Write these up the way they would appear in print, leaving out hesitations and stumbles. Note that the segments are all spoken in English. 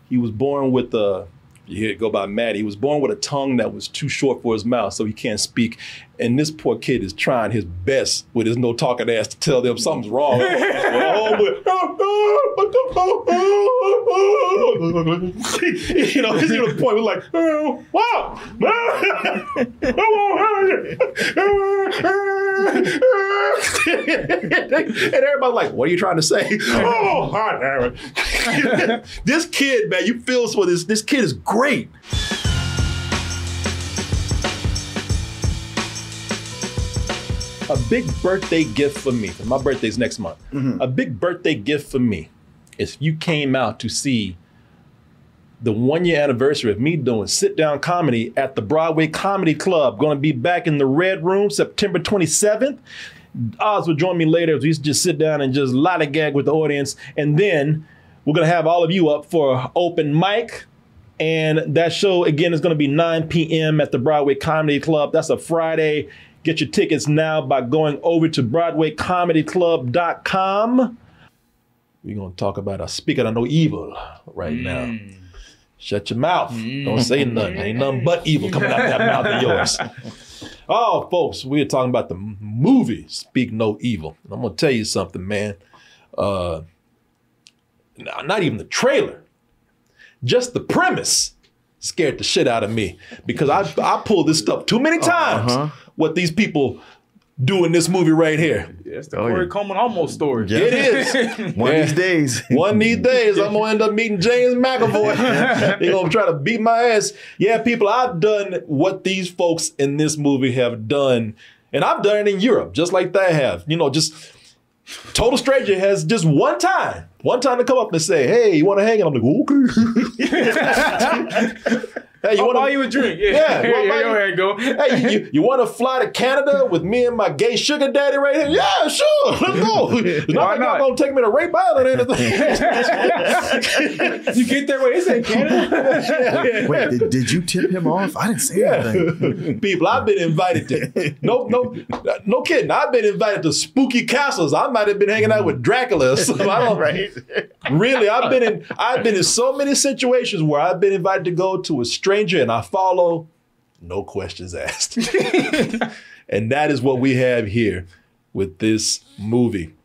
he was born with you hear it go by Maddie. He was born with a tongue that was too short for his mouth, so he can't speak. And this poor kid is trying his best with his no talking ass to tell them something's wrong. You know, he's to the point where like, oh, wow. And everybody's like, what are you trying to say? Oh, hot damn it. This kid, man, you feel for this. This kid is great. A big birthday gift for me, my birthday's next month. A big birthday gift for me is if you came out to see the 1-year anniversary of me doing sit-down comedy at the Broadway Comedy Club. Going to be back in the Red Room September 27th. Oz will join me later as we just sit down and just lollygag with the audience. And then we're going to have all of you up for open mic. And that show, again, is going to be 9 p.m. at the Broadway Comedy Club. That's a Friday. Get your tickets now by going over to BroadwayComedyClub.com. We're going to talk about speaking of no evil right now. Shut your mouth. Don't say nothing. Ain't nothing but evil coming out that mouth of yours. Oh, folks, we're talking about the movie Speak No Evil. And I'm going to tell you something, man. Not even the trailer. Just the premise scared the shit out of me. Because I pulled this stuff too many times. What these people do in this movie right here. Yeah, it's the Corey Coleman almost story. Yeah. It is. One of these days. One of these days, I'm going to end up meeting James McAvoy. They're going to try to beat my ass. Yeah, people, I've done what these folks in this movie have done. And I've done it in Europe, just like they have. You know, just total stranger has just one time to come up and say, hey, you want to hang? And I'm like, okay. Hey, you want to buy you a drink? Yeah, here you go. Hey, you want to fly to Canada with me and my gay sugar daddy right here? Yeah, sure. Let's go. It's not like y'all gonna take me to Rape Island or anything. You get there, wait, this ain't Canada. Wait, did you tip him off? I didn't say anything. People, I've been invited to no kidding. I've been invited to spooky castles. I might have been hanging out with Dracula. So I don't really. I've been in so many situations where I've been invited to go to a stranger and I follow, no questions asked. And that is what we have here with this movie.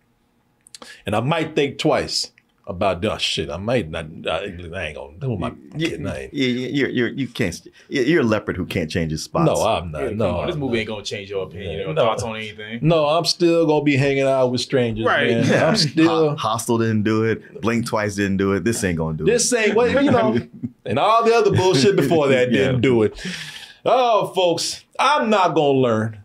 And I might think twice about, oh shit, I might not, I ain't gonna do my name. You can't, you're a leopard who can't change his spots. No, I'm not. No, this movie ain't gonna change your opinion or thoughts on anything. No, I'm still gonna be hanging out with strangers, man. Yeah. I'm still. Hostel didn't do it. Blink Twice didn't do it. This ain't gonna do it. This ain't, well, you know, and all the other bullshit before that didn't do it. Oh, folks, I'm not gonna learn.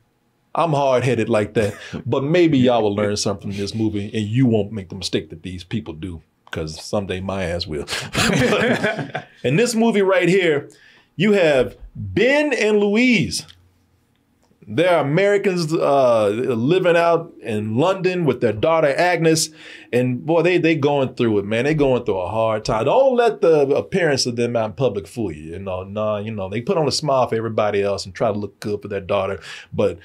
I'm hard-headed like that. But maybe y'all will learn something from this movie and you won't make the mistake that these people do. Because someday my ass will. In this movie right here, you have Ben and Louise. They're Americans living out in London with their daughter Agnes. And boy, they going through it, man. They going through a hard time. Don't let the appearance of them out in public fool you. You know, they put on a smile for everybody else and try to look good for their daughter. But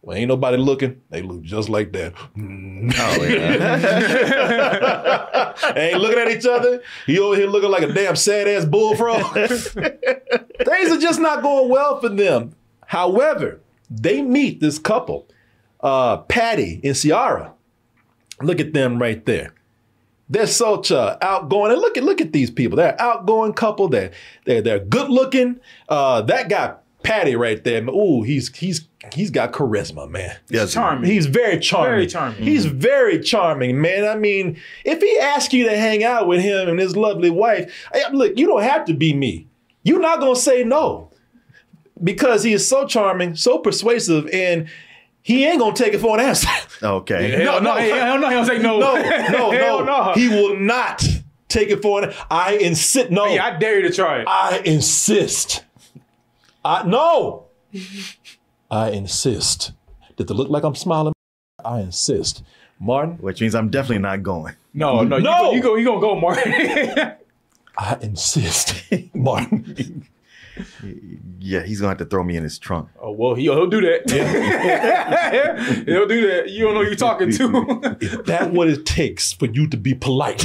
when ain't nobody looking, they look just like that. Oh, yeah. Ain't looking at each other. He over here looking like a damn sad-ass bullfrog. Things are just not going well for them. However, they meet this couple, Patty and Ciara. Look at them right there. They're such outgoing. And look at these people. They're an outgoing couple. They're good looking. That guy, Patty right there. Ooh, he's got charisma, man. He's charming. He's very charming. Very charming. He's very charming, man. I mean, if he asks you to hang out with him and his lovely wife, look, you don't have to be me. You're not going to say no. Because he is so charming, so persuasive, and he ain't going to take it for an answer. Okay. No, he don't say no. No. He will not take it for an answer. I insist. No. Hey, I dare you to try it. I insist. No. I insist. Did it look like I'm smiling? I insist. Martin? Which means I'm definitely not going. No. You gonna go, Martin. I insist. Martin. Yeah, he's gonna have to throw me in his trunk. Oh well, he'll do that. He'll do that. You don't know who you're talking to. Is that what it takes for you to be polite?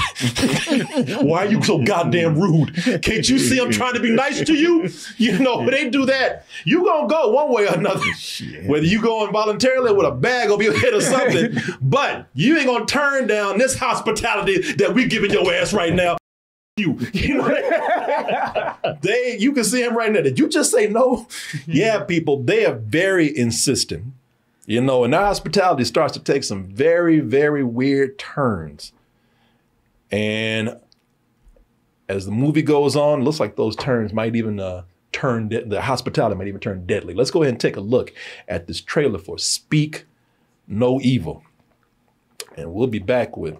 Why are you so goddamn rude? Can't you see I'm trying to be nice to you? You know, they do that. You gonna go one way or another. Shit. Whether you go involuntarily with a bag over your head or something, but you ain't gonna turn down this hospitality that we giving your ass right now. You know, you can see him right now. Did you just say no? Yeah, people, they are very insistent. You know, and their hospitality starts to take some very, very weird turns. And as the movie goes on, it looks like those turns might even the hospitality might even turn deadly. Let's go ahead and take a look at this trailer for Speak No Evil. And we'll be back with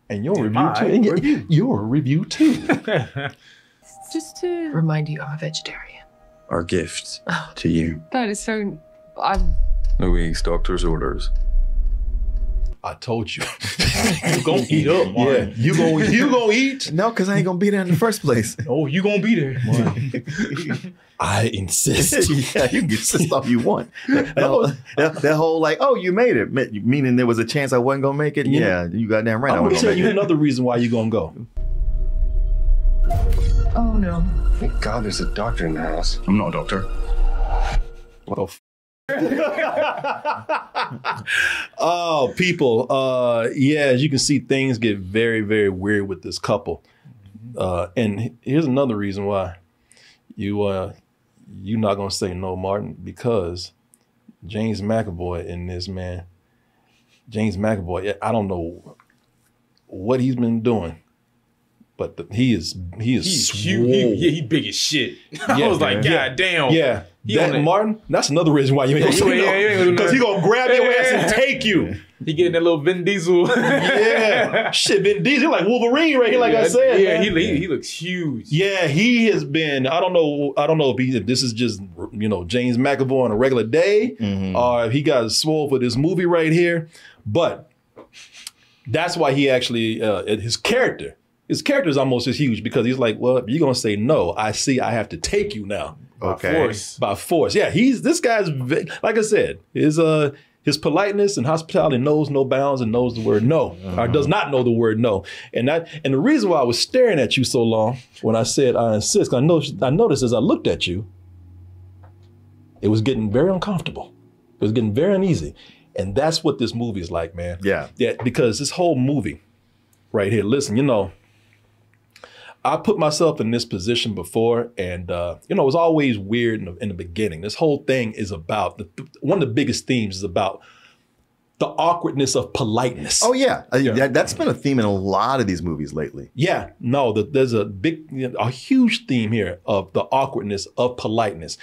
and your review too. And your review too. Just to remind you, I'm a vegetarian. Our gift to you. That is so. Louise, doctor's orders. I told you. You gonna eat up, Martin. Yeah, you gonna eat. No, because I ain't gonna be there in the first place. Oh, you gonna be there. I insist. Yeah, you can insist all you want. That whole like, oh, you made it, meaning there was a chance I wasn't gonna make it. Yeah, you goddamn right. I'm gonna tell you another reason why you gonna go. Oh no. Thank God there's a doctor in the house. I'm not a doctor. What the Oh, people. Yeah, as you can see, things get very, very weird with this couple. And here's another reason why you're not gonna say no, Martin, because James McAvoy in this, man. James McAvoy, I don't know what he's been doing, but he's He's swole. huge. He big as shit. I was like, God damn. Yeah. He on it. Martin, that's another reason why you ain't gonna say no. Because he gonna grab your ass and take you. He getting that little Vin Diesel. Yeah. Shit, Vin Diesel, like Wolverine right here, like I said. Yeah, man. he looks huge. Yeah, he has been, I don't know if this is just, James McAvoy on a regular day, or if he got swole for this movie right here. But that's why he actually, his character is almost as huge, because he's like, well, if you're gonna say no, I have to take you now. By force. Yeah, this guy's, like I said, his politeness and hospitality knows no bounds and knows the word no, or does not know the word no. And the reason why I was staring at you so long when I said I insist, I noticed as I looked at you, it was getting very uncomfortable. It was getting very uneasy. And that's what this movie is like, man. Yeah. Yeah, because this whole movie right here, listen, I put myself in this position before, and it was always weird in the beginning. This whole thing is about one of the biggest themes is about the awkwardness of politeness. Oh yeah, that's been a theme in a lot of these movies lately. Yeah, no, there's a huge theme here of the awkwardness of politeness.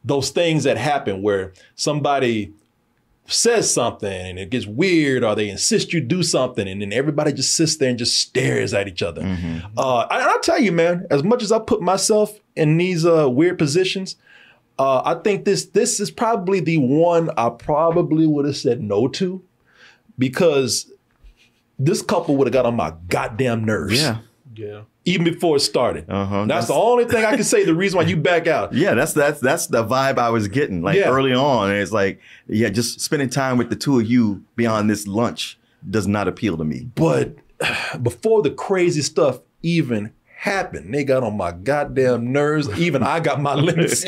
Those things that happen where somebody says something and it gets weird, or they insist you do something, and then everybody just sits there and just stares at each other. I'll tell you, man, as much as I put myself in these weird positions, I think this is probably the one I probably would have said no to, because this couple would have got on my goddamn nerves. Yeah. Even before it started. That's the only thing I can say, the reason why you back out. Yeah, that's the vibe I was getting early on. It's like, yeah, just spending time with the two of you beyond this lunch does not appeal to me. But before the crazy stuff even happened, they got on my goddamn nerves. Even I got my limits.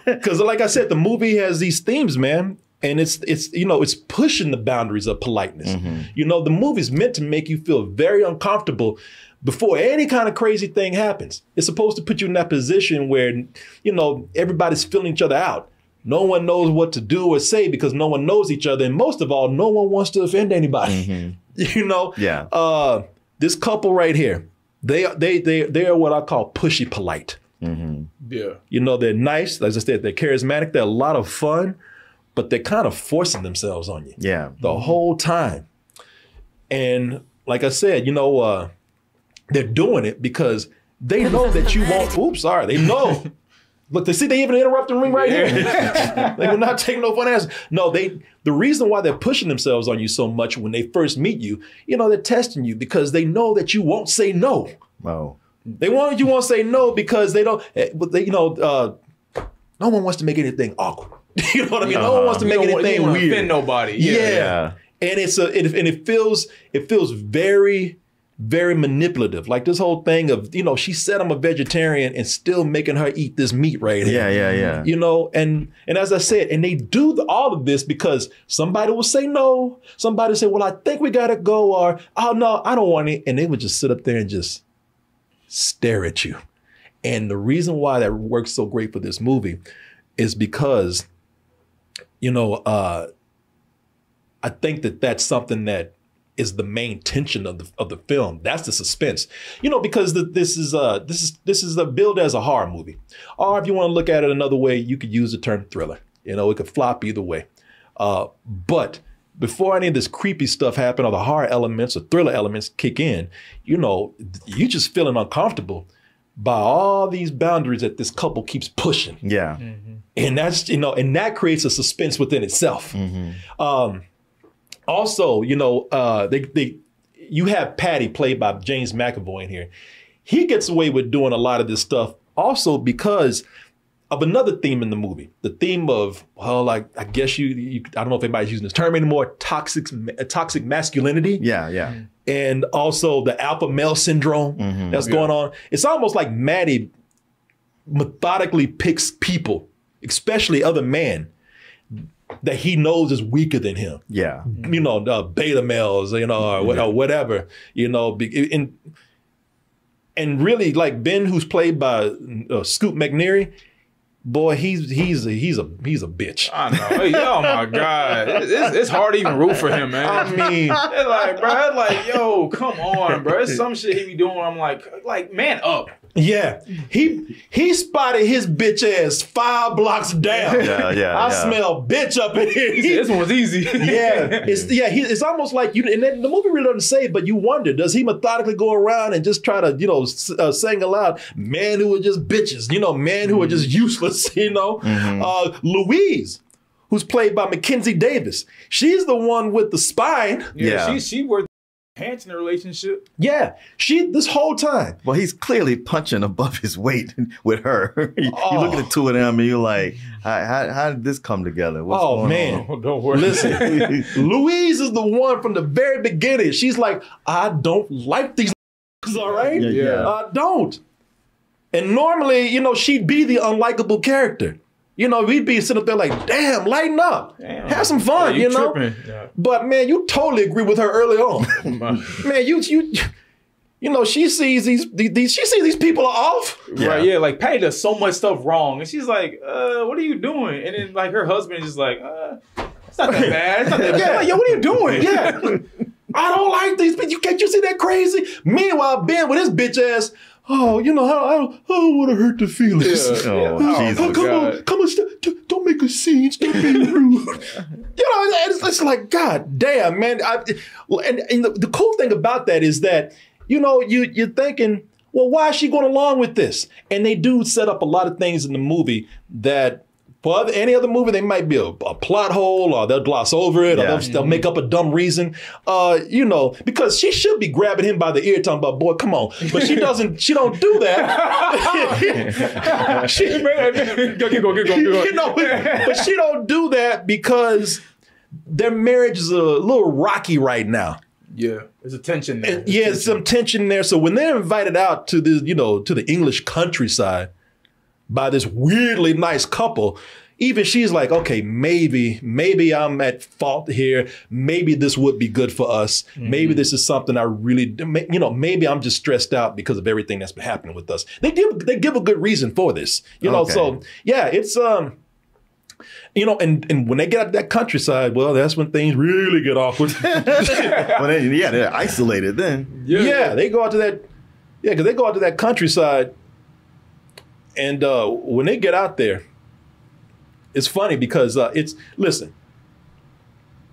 Because like I said, the movie has these themes, man. And it's pushing the boundaries of politeness. The movie's meant to make you feel very uncomfortable before any kind of crazy thing happens. It's supposed to put you in that position where, everybody's filling each other out. No one knows what to do or say because no one knows each other. And most of all, no one wants to offend anybody. Yeah. This couple right here, they are what I call pushy polite. Yeah. They're nice. As I said, they're charismatic. They're a lot of fun, but they're kind of forcing themselves on you. Yeah. The whole time. And like I said, they're doing it because they know that you won't. Oops, sorry. They know. Look, they even interrupting ring right here. They will not take no fun answer. No, the reason why they're pushing themselves on you so much when they first meet you, they're testing you because they know that you won't say no. Oh. They want you want to say no because they don't. But they, no one wants to make anything awkward. You know what I mean? No one wants to make anything weird. Offend nobody. Yeah. And it feels very, very manipulative. Like this whole thing of, she said I'm a vegetarian and still making her eat this meat right here. Yeah. And as I said, and they do all of this because somebody will say no. Somebody say, well, I think we got to go, or, oh, no, I don't want it. And they would just sit up there and just stare at you. And the reason why that works so great for this movie is because, I think that's something that is the main tension of the film. That's the suspense, because this is billed as a horror movie, or if you want to look at it another way, you could use the term thriller. It could flop either way. But before any of this creepy stuff happen, or the horror elements or thriller elements kick in, you just feeling uncomfortable by all these boundaries that this couple keeps pushing. Yeah, and that's and that creates a suspense within itself. Also, you have Patty, played by James McAvoy, in here. He gets away with doing a lot of this stuff also because of another theme in the movie. The theme of, I guess I don't know if anybody's using this term anymore, toxic masculinity. Yeah. And also the alpha male syndrome that's going on. It's almost like Maddie methodically picks people, especially other men, that he knows is weaker than him. Yeah. Beta males, or whatever, and really, like Ben, who's played by Scoot McNairy, boy, he's a bitch. I know. Oh my God, it's hard to even root for him, man. I mean, yo, come on, bro. It's some shit he be doing. I'm like, man up. Yeah, he spotted his bitch ass 5 blocks down. Yeah. I smell bitch up in here. This one was easy. It's almost like and then the movie really doesn't say, but you wonder, does he methodically go around and just try to saying aloud, men who are just bitches, men who are just useless, Louise, who's played by Mackenzie Davis, she's the one with the spine. Yeah. She worked pants in the relationship. Yeah, this whole time. Well, he's clearly punching above his weight with her. You look at the two of them and you're like, how did this come together? What's going on? Oh, don't worry. Listen, Louise is the one from the very beginning. She's like, I don't like these all right? Yeah. I don't. And normally, she'd be the unlikable character. We'd be sitting up there like, damn, lighten up. Damn. Have some fun, you tripping. Yeah. But man, you totally agree with her early on. Man, she sees these people are off. Yeah. Right, yeah, like Patty does so much stuff wrong. And she's like, what are you doing? And then like her husband is just like, it's not that bad. It's not that bad. Like, yo, what are you doing? Yeah. I don't like these people. Can't you see that crazy? Meanwhile, Ben with his bitch ass, I don't want to hurt the feelings. Yeah. Come on, don't make a scene. Stop being rude. It's like, God damn, man. And the cool thing about that is that, you're thinking, well, why is she going along with this? And they do set up a lot of things in the movie that, for any other movie, they might be a plot hole, or they'll gloss over it, or they'll make up a dumb reason, because she should be grabbing him by the ear, talking about, boy, come on. But she doesn't. She don't do that. But she don't do that because their marriage is a little rocky right now. Yeah, there's a tension there. There's some tension there. So when they're invited out to the, to the English countryside by this weirdly nice couple, even she's like, okay, maybe I'm at fault here. Maybe this would be good for us. Maybe this is something I really, maybe I'm just stressed out because of everything that's been happening with us. They give a good reason for this, So yeah, it's and when they get out to that countryside, well, that's when things really get awkward. They're isolated then. Yeah, they go out to that. Yeah, because they go out to that countryside. And when they get out there, it's funny because listen,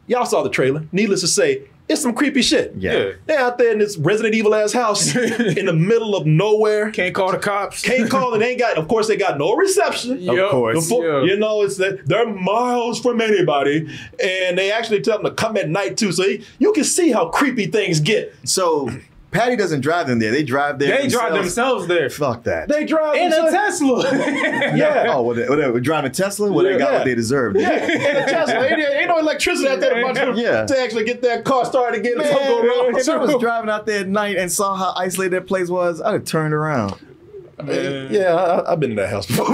y'all saw the trailer. Needless to say, it's some creepy shit. Yeah. They're out there in this Resident Evil ass house in the middle of nowhere. Can't call the cops. Can't call and of course, they got no reception. Of course. It's that they're miles from anybody. And they actually tell them to come at night too. So you can see how creepy things get. So Patty doesn't drive them there. They drive there. They drive themselves there. Fuck that. They drive In a themselves. Tesla. Yeah. Oh, well, they driving Tesla? Well, they got what they deserved. Yeah, and a Tesla. Ain't no electricity out there to actually get that car started again. Man, Something go wrong. if I was driving out there at night and saw how isolated that place was, I'd have turned around. Yeah, I've been in that house before.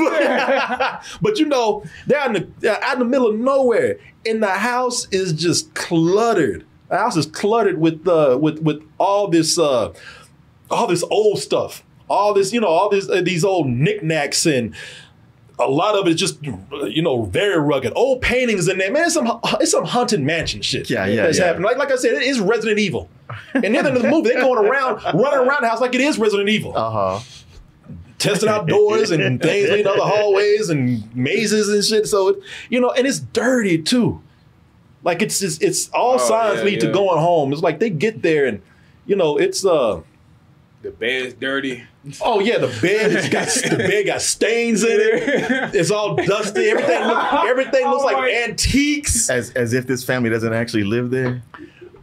But you know, they're out in the middle of nowhere, and the house is just cluttered. The house is cluttered with all this old stuff, all this, you know, all this these old knickknacks, and a lot of it is just, you know, very rugged. Old paintings in there, man. It's some haunted mansion shit. That's happening. Like I said, it is Resident Evil. And the end of the movie, they're going around, running around the house like it is Resident Evil. Testing out doors and things leading other hallways and mazes and shit. So, you know, and it's dirty too. Like it's all signs lead to going home. It's like they get there and, you know, it's the bed's dirty. Oh yeah, the bed got stains in it. It's all dusty. Everything looks like antiques. As if this family doesn't actually live there.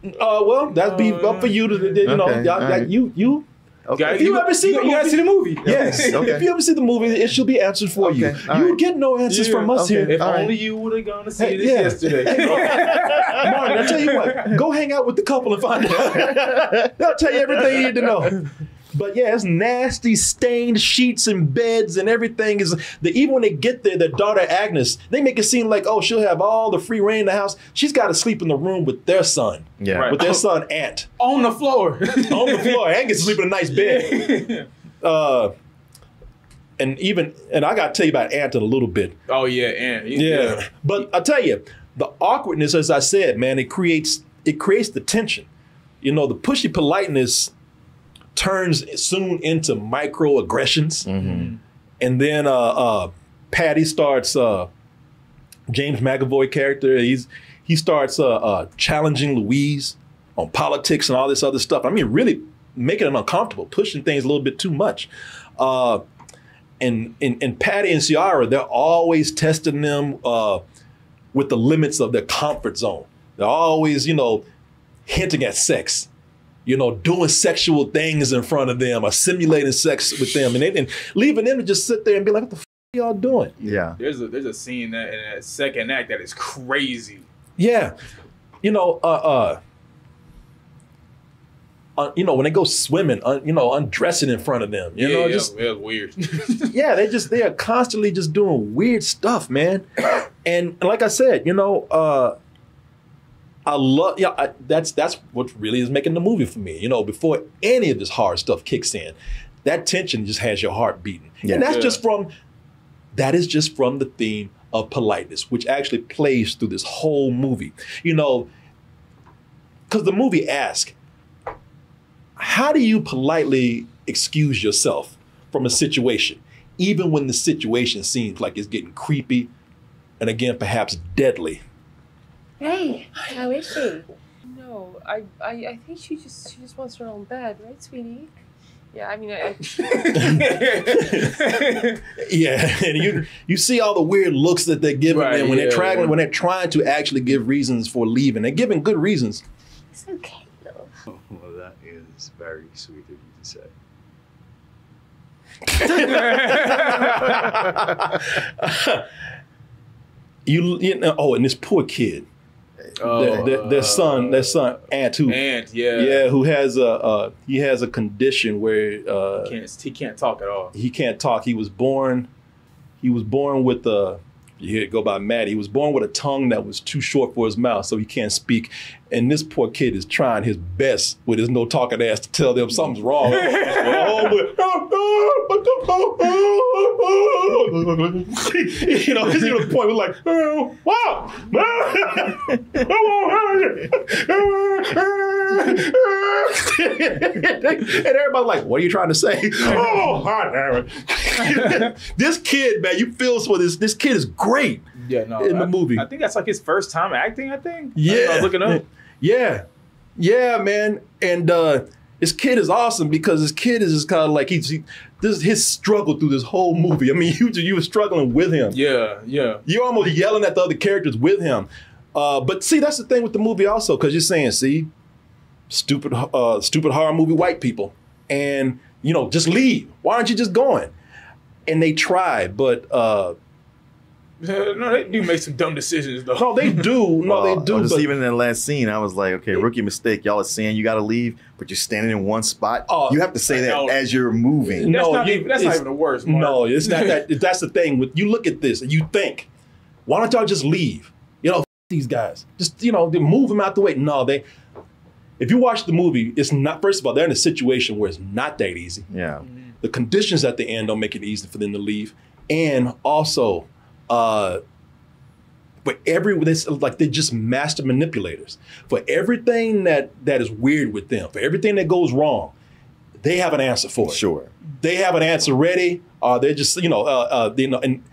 Well, that'd be up for you to, you know, right. you. Okay. If you ever see the movie, you gotta see the movie. Yes. Okay. If you ever see the movie, it should be answered for you. You get no answers from us here. If only you would have gone to see this yesterday. Martin, I tell you what, go hang out with the couple and find out. They'll tell you everything you need to know. But yeah, it's nasty, stained sheets and beds and everything. Even when they get there, their daughter Agnes, they make it seem like, oh, she'll have all the free reign in the house. She's got to sleep in the room with their son. Yeah. Right. With their son, Ant. On the floor. On the floor. Ant gets to sleep in a nice bed. And I got to tell you about Ant in a little bit. Oh, yeah, Ant. Yeah. But I tell you, the awkwardness, as I said, man, it creates the tension. You know, the pushy politeness turns soon into microaggressions. Mm-hmm. And then Patty starts, James McAvoy character, he starts challenging Louise on politics and all this other stuff. I mean, really making them uncomfortable, pushing things a little bit too much. And Patty and Ciara, they're always testing them with the limits of their comfort zone. They're always, you know, hinting at sex. You know, doing sexual things in front of them or simulating sex with them and leaving them to just sit there and be like, what the f*** are y'all doing? Yeah. There's a scene in that second act that is crazy. Yeah. You know, when they go swimming, undressing in front of them, you know, just it's weird. Yeah, they are constantly just doing weird stuff, man. And like I said, you know, I love, that's what really is making the movie for me. You know, before any of this hard stuff kicks in, that tension just has your heart beating. Yeah. And that is just from the theme of politeness, which actually plays through this whole movie. You know, because the movie asks, how do you politely excuse yourself from a situation, even when the situation seems like it's getting creepy and again, perhaps deadly? Hey, how is she? No, I think she just wants her own bed, right, sweetie? Yeah, I mean, yeah, and you see all the weird looks that they're giving them when they're trying to actually give reasons for leaving. They're giving good reasons. It's okay, though. Well, that is very sweet of you to say. You know, oh, and this poor kid. Their son, Ant, who has a condition where he can't talk at all. He can't talk. He was born with you hear it go by Maddie. He was born with a tongue that was too short for his mouth, so he can't speak. And this poor kid is trying his best with his no talking ass to tell them something's wrong. You know, he's to the point where like, wow, and everybody's like, what are you trying to say? Oh, hot damn it. This kid, man, you feel for this kid is great. Yeah, no, in the movie. I think that's like his first time acting, I think. Yeah. I was looking up. Yeah. Yeah, man. And this kid is awesome because this kid is just kind of like this is his struggle through this whole movie. I mean, you were struggling with him. Yeah, yeah. You're almost yelling at the other characters with him. But see, that's the thing with the movie also, because you're saying, see, stupid horror movie white people, and just leave. Why aren't you just going? And they tried, but no, they do make some dumb decisions though. no, they do. No, they do. Just But even in the last scene, I was like, okay, rookie mistake. Y'all are saying you got to leave, but you're standing in one spot. You have to say that as you're moving. That's No, not even the worst. Mark. no, it's not that. That's the thing. You look at this and you think, why don't y'all just leave? These guys, just they move them out the way. No, if you watch the movie, it's not. First of all, they're in a situation where it's not that easy. Yeah. The conditions at the end don't make it easy for them to leave, and also, but they're just master manipulators. For everything that is weird with them, for everything that goes wrong, they have an answer for it. Sure. They have an answer ready. They're just and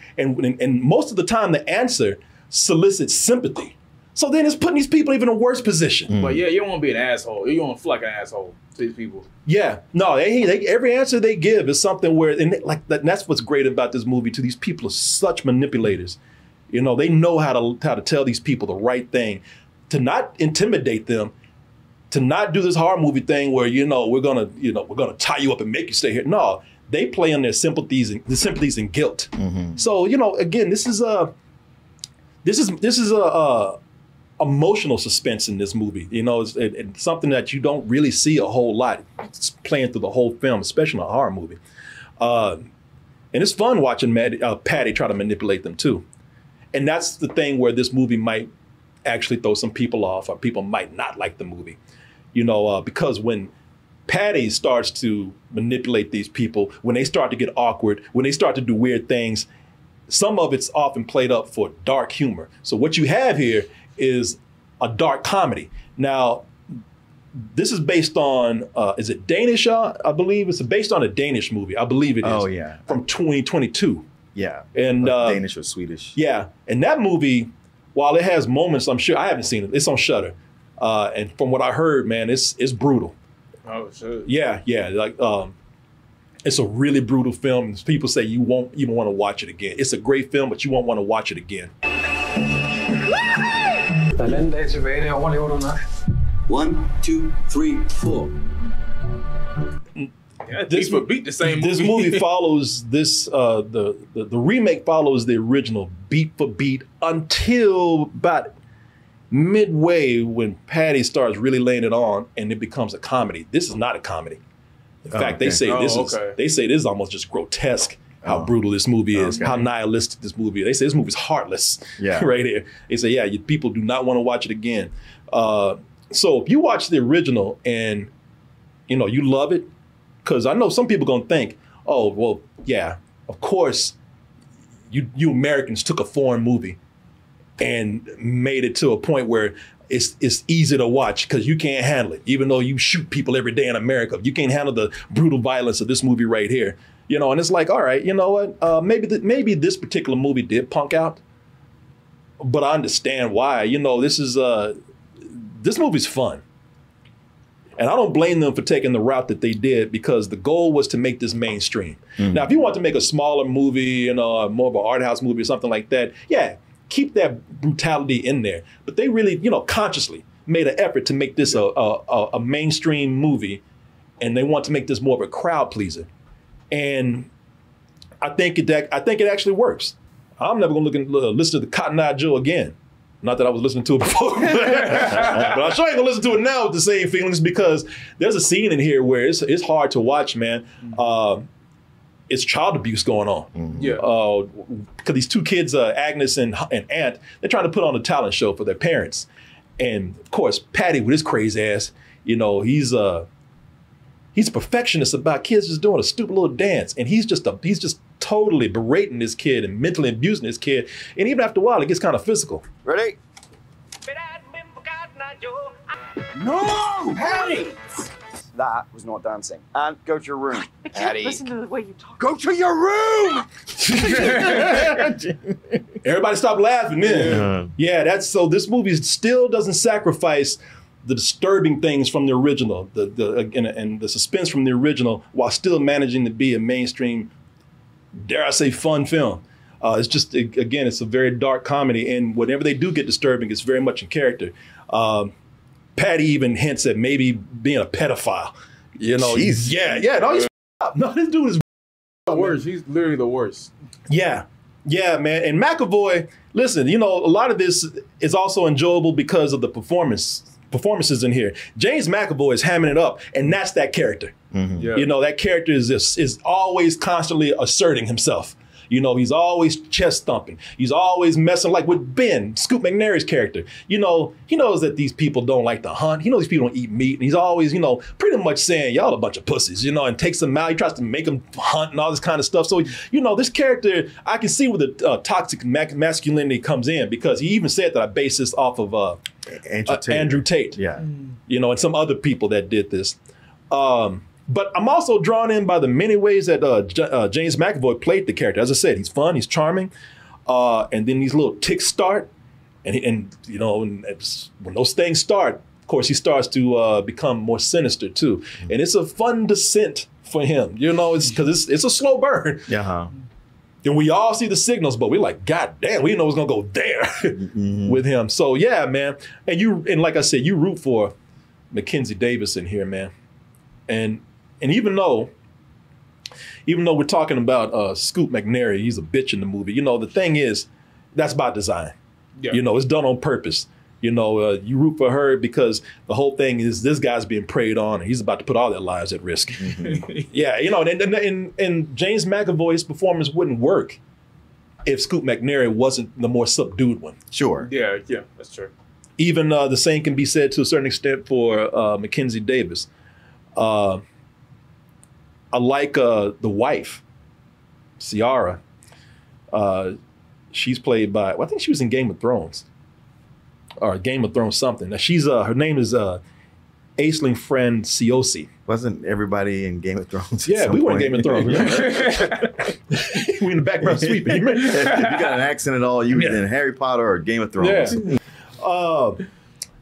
most of the time the answer solicits sympathy. So then it's putting these people even in a worse position. But yeah, you don't want to be an asshole. You don't want to feel like an asshole to these people. Yeah, no, every answer they give is something where, and that's what's great about this movie too. These people are such manipulators. They know how to tell these people the right thing, to not intimidate them, to not do this horror movie thing where we're gonna tie you up and make you stay here. No, they play on their sympathies and guilt. Mm-hmm. So again, this is a emotional suspense in this movie. It's something that you don't really see a whole lot. It's playing through the whole film, especially in a horror movie. And it's fun watching Patty try to manipulate them too. And that's the thing where this movie might actually throw some people off, or people might not like the movie. Because when Patty starts to manipulate these people, when they start to get awkward, when they start to do weird things, some of it's often played up for dark humor. So what you have here is a dark comedy. Now, this is based on, is it Danish? I believe it's based on a Danish movie. I believe it is. Oh, yeah. From 2022. Yeah. And Danish or Swedish. Yeah. And that movie, while it has moments, I'm sure, I haven't seen it. It's on Shudder. And from what I heard, man, it's brutal. Oh, shit. Yeah. Like, it's a really brutal film. People say you won't even want to watch it again. It's a great film, but you won't want to watch it again. Der er en dag tilbage, det overlever du nok. 1, 2, 3, 4. This would beat the same movie. This movie follows the remake follows the original beat for beat until about midway when Patty starts really laying it on and it becomes a comedy. This is not a comedy. In fact, they say this is almost just grotesque. How brutal this movie is, how nihilistic this movie is. They say this movie's heartless, right here. They say, people do not want to watch it again. So if you watch the original and, you love it, because I know some people going to think, oh, well, yeah, of course, you Americans took a foreign movie and made it to a point where it's easy to watch because you can't handle it. Even though you shoot people every day in America, you can't handle the brutal violence of this movie right here. And it's like, all right, you know what? Maybe this particular movie did punk out, but I understand why. This movie's fun. And I don't blame them for taking the route that they did because the goal was to make this mainstream. Mm-hmm. Now, if you want to make a smaller movie, more of an art house movie or something like that, yeah, keep that brutality in there. But they really, consciously made an effort to make this a mainstream movie, and they want to make this more of a crowd pleaser. And I think it actually works. I'm never going to listen to the Cotton Eye Joe again. Not that I was listening to it before, but I'm sure I ain't gonna listen to it now with the same feelings because there's a scene in here where it's hard to watch, man. It's child abuse going on. Mm-hmm. Yeah. Because these two kids, Agnes and Ant, they're trying to put on a talent show for their parents, and of course Patty with his crazy ass, he's a perfectionist about kids just doing a stupid little dance, and he's just totally berating this kid and mentally abusing this kid, and even after a while it gets kind of physical. Ready? No! Patty! That was not dancing. And go to your room. I can't listen to the way you talk. Go to your room! Everybody stop laughing then. Yeah, so this movie still doesn't sacrifice the disturbing things from the original, and the suspense from the original, while still managing to be a mainstream, dare I say, fun film. It's just, again, it's a very dark comedy, and whenever they do get disturbing, it's very much in character. Patty even hints at maybe being a pedophile. You know, Jeez. yeah. No, he's up. No, this dude is the worst. He's literally the worst. Yeah, man. And McAvoy, listen, you know, a lot of this is also enjoyable because of the performances in here. James McAvoy is hamming it up, and that's that character. Mm-hmm. Yeah. You know, that character is always constantly asserting himself. You know, he's always chest thumping. He's always messing, like with Ben, Scoot McNairy's character. You know, he knows that these people don't like to hunt. He knows these people don't eat meat. And he's always, you know, pretty much saying, y'all a bunch of pussies, you know, and takes them out. He tries to make them hunt and all this kind of stuff. So, you know, this character, I can see where the toxic masculinity comes in, because he even said that I based this off of Andrew Tate. Yeah. You know, and some other people that did this. But I'm also drawn in by the many ways that James McAvoy played the character. As I said, he's fun, he's charming, and then these little ticks start, and you know, when those things start, of course, he starts to become more sinister too, and it's a fun descent for him. You know, it's because it's a slow burn. Yeah. And we all see the signals, but we're like, God damn, we didn't know it was gonna go there with him. So yeah, man, and like I said, you root for Mackenzie Davis in here, man, and even though we're talking about Scoot McNairy, he's a bitch in the movie. You know, the thing is, that's by design. Yeah. You know, it's done on purpose. You know, you root for her because the whole thing is this guy's being preyed on, and he's about to put all their lives at risk. Yeah, you know, and James McAvoy's performance wouldn't work if Scoot McNairy wasn't the more subdued one. Sure. Yeah, that's true. Even the same can be said to a certain extent for Mackenzie Davis. I like the wife, Ciara. She's played by, well, I think she was in Game of Thrones, or Game of Thrones something. Now she's her name is Aisling Friend Siosi. Wasn't everybody in Game of Thrones? Yeah, we were in Game of Thrones. We in the background sweeping. If you got an accent at all, you was in Harry Potter or Game of Thrones.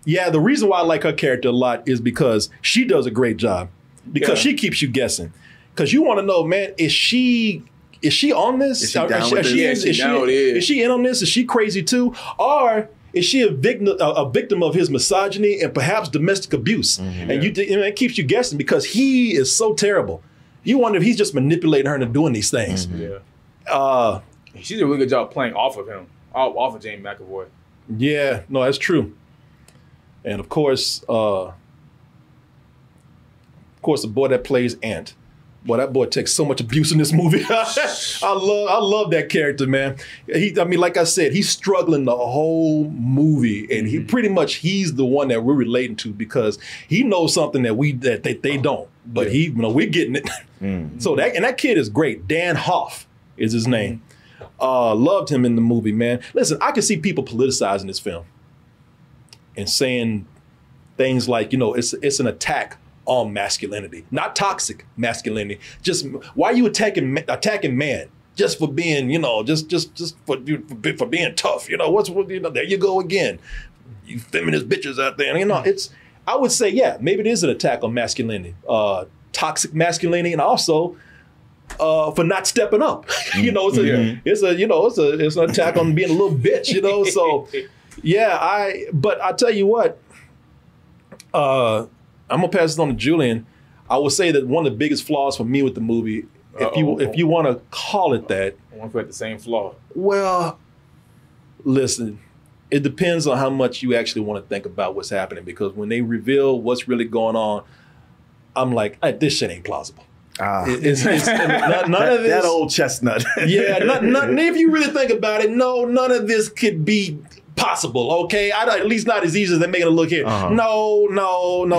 Yeah. The reason why I like her character a lot is because she does a great job. Because she keeps you guessing. Because you want to know, man, is she on this? Is she down with this? Is she in on this? Is she crazy too? Or is she a victim of his misogyny and perhaps domestic abuse? And it keeps you guessing because he is so terrible. You wonder if he's just manipulating her into doing these things. She did a really good job playing off of him, off of James McAvoy. Yeah, no, that's true. And of course, the boy that plays Ant. Boy, that boy takes so much abuse in this movie. I love that character, man. Like I said, he's struggling the whole movie, and he's the one that we're relating to because he knows something that they don't. But we're getting it. So that kid is great. Dan Hoff is his name. Loved him in the movie, man. Listen, I can see people politicizing this film and saying things like, you know, it's an attack on masculinity, not toxic masculinity. Just why are you attacking man just for being, you know, just for being tough? You know, there you go again, you feminist bitches out there. You know, I would say, yeah, maybe it is an attack on masculinity, toxic masculinity, and also for not stepping up. You know, it's an attack on being a little bitch. You know, so yeah, but I tell you what. I'm gonna pass this on to Julian. I will say that one of the biggest flaws for me with the movie, if you want to call it that, I want to put the same flaw. Well, listen, it depends on how much you actually want to think about what's happening. Because when they reveal what's really going on, I'm like, this shit ain't plausible. None of this. That old chestnut. Yeah, if you really think about it, none of this could be possible, okay? At least not as easy as they're making it look here. No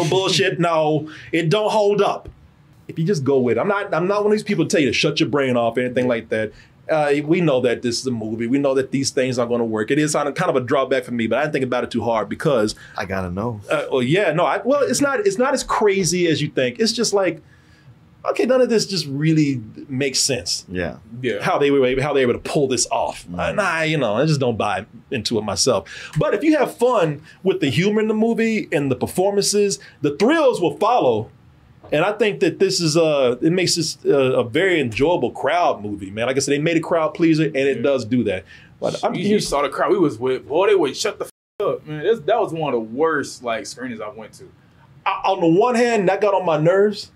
bullshit. No, it don't hold up. If you just go with it, I'm not one of these people to tell you to shut your brain off or anything like that. We know that this is a movie. We know that these things aren't going to work. It is kind of a drawback for me, but I didn't think about it too hard because I gotta know. It's not as crazy as you think. It's just like, okay, none of this just really makes sense. Yeah. How they were able to pull this off. I just don't buy into it myself. But if you have fun with the humor in the movie and the performances, the thrills will follow. And I think that this is it makes this a very enjoyable crowd movie, man. Like I said, they made a crowd pleaser, and it does do that. But you saw the crowd we was with, boy, they would shut the up, man. That was one of the worst like screenings I went to. On the one hand, that got on my nerves.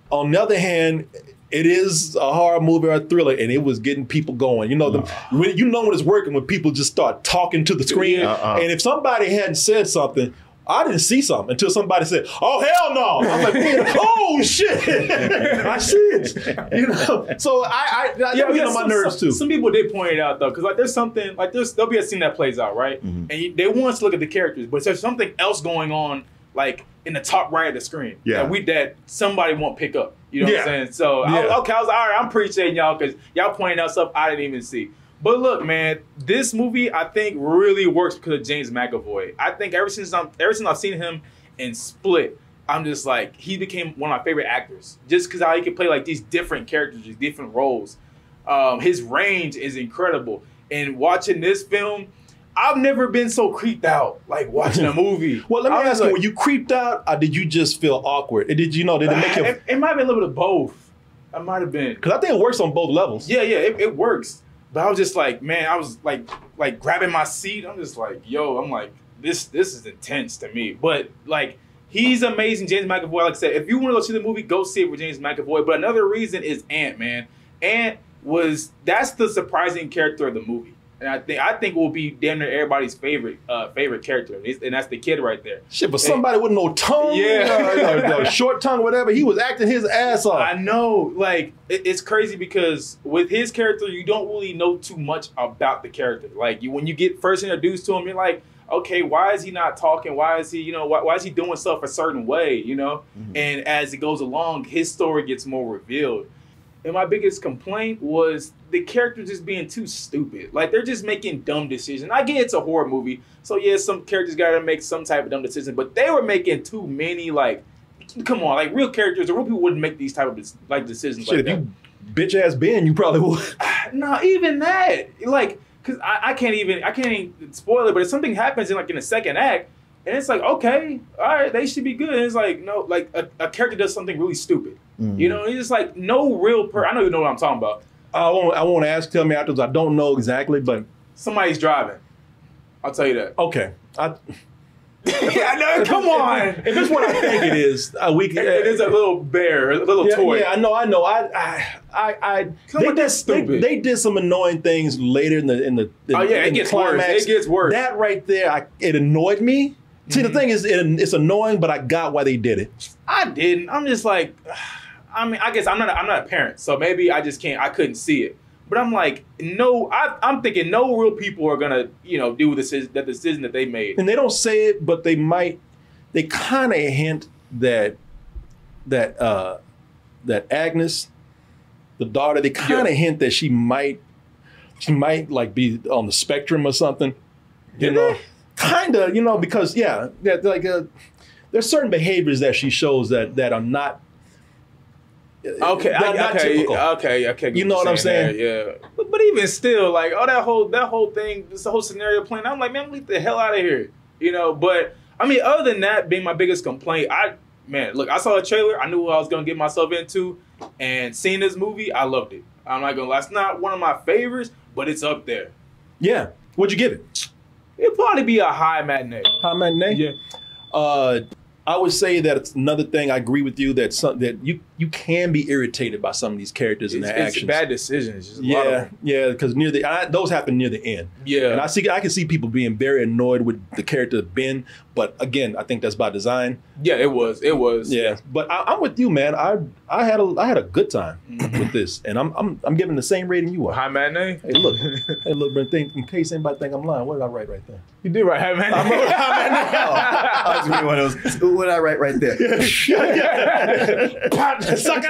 On the other hand, it is a horror movie or a thriller, and it was getting people going. You know, when it's working when people just start talking to the screen. And if somebody hadn't said something, I didn't see something until somebody said, "Oh hell no!" I'm like, "Oh shit, I see it." You know, so I get on my nerves too. Some people did point it out though, because like there's something like there'll be a scene that plays out right, and they want us to look at the characters, but there's something else going on like in the top right of the screen that somebody won't pick up. You know what I'm saying? So I was like, all right, I'm appreciating y'all because y'all pointing out stuff I didn't even see. But look, man, this movie I think really works because of James McAvoy. I think ever since I've seen him in Split, I'm just like he became one of my favorite actors just because how he can play like these different characters, these different roles. His range is incredible. And watching this film, I've never been so creeped out like watching a movie. Well, let me ask you: were you creeped out, or did you just feel awkward? Did it make you? It might have been a little bit of both. It might have been because I think it works on both levels. Yeah, it works. But I was just like, man, I was like grabbing my seat. I'm just like, yo, I'm like, this is intense to me. But like, he's amazing, James McAvoy. Like I said, if you want to go see the movie, go see it with James McAvoy. But another reason is Ant, man. Ant that's the surprising character of the movie. And I think will be damn near everybody's favorite character, and that's the kid right there. Shit, but somebody with no tongue, short tongue, whatever, he was acting his ass off. I know, like it's crazy because with his character, you don't really know too much about the character. Like when you get first introduced to him, you're like, okay, why is he not talking? Why is he, why is he doing stuff a certain way? And as it goes along, his story gets more revealed. And my biggest complaint was the characters just being too stupid. Like, they're just making dumb decisions. I get it's a horror movie, so yeah, some characters got to make some type of dumb decision, but they were making too many, like, come on, like, real characters or real people wouldn't make these type of, like, decisions like that. If you bitch-ass Ben, you probably would. No, even that. Like, because I can't even spoil it, but if something happens in the second act, and it's like, okay, all right, they should be good. And it's like, no, like a character does something really stupid. It's just like no real I know you know what I'm talking about. I won't ask, tell me afterwards. I don't know exactly, but somebody's driving. I'll tell you that. Okay. Yeah, no, come on. If it's what I think it is, it is a little bear, a little toy. Yeah, I know. That's stupid. They did some annoying things later in the it gets climax. Worse. It gets worse. That right there, it annoyed me. See, the thing is, it's annoying, but I got why they did it. I didn't. I'm just like, I mean, I guess I'm not a parent, so maybe I couldn't see it. But I'm like, no, I'm thinking no real people are gonna, do the decision that they made. And they don't say it, but they kind of hint that Agnes, the daughter, they kind of hint that she might like be on the spectrum or something. Kind of, because there's certain behaviors that she shows that are not. Okay, not typical. Okay. You know what I'm saying? Yeah. But even still, like, that whole thing, this whole scenario playing, I'm like, man, leave the hell out of here. But I mean, other than that being my biggest complaint, I saw a trailer, I knew what I was gonna get myself into, and seeing this movie, I loved it. I'm not gonna lie, it's not one of my favorites, but it's up there. Yeah. What'd you give it? It'd probably be a high matinee. High matinee? Yeah. I would say that it's another thing. I agree with you that you can be irritated by some of these characters and their actions. It's bad decisions. Just a lot of them. Because those happen near the end. Yeah, and I can see people being very annoyed with the character Ben. But again, I think that's by design. Yeah, it was. Yeah, but I'm with you, man. I had a good time with this, and I'm giving the same rating you are. High matinee. Hey, look, in case anybody think I'm lying, what did I write right there? You did write high matinee. I wrote high matinee. I was reading one of those. What did I write right there? Sucker!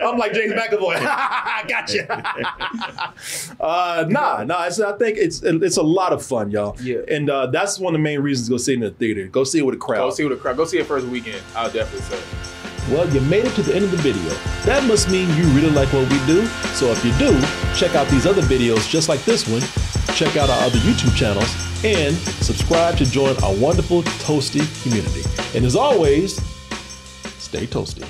I'm like James McAvoy. Gotcha. I think it's a lot of fun, y'all. Yeah, and that's one of the main reasons to go see it in the theater. Go see it with a crowd. Go see it first weekend. I'll definitely say. Well, you made it to the end of the video. That must mean you really like what we do. So if you do, check out these other videos just like this one. Check out our other YouTube channels and subscribe to join our wonderful Toasty community. And as always, stay toasty.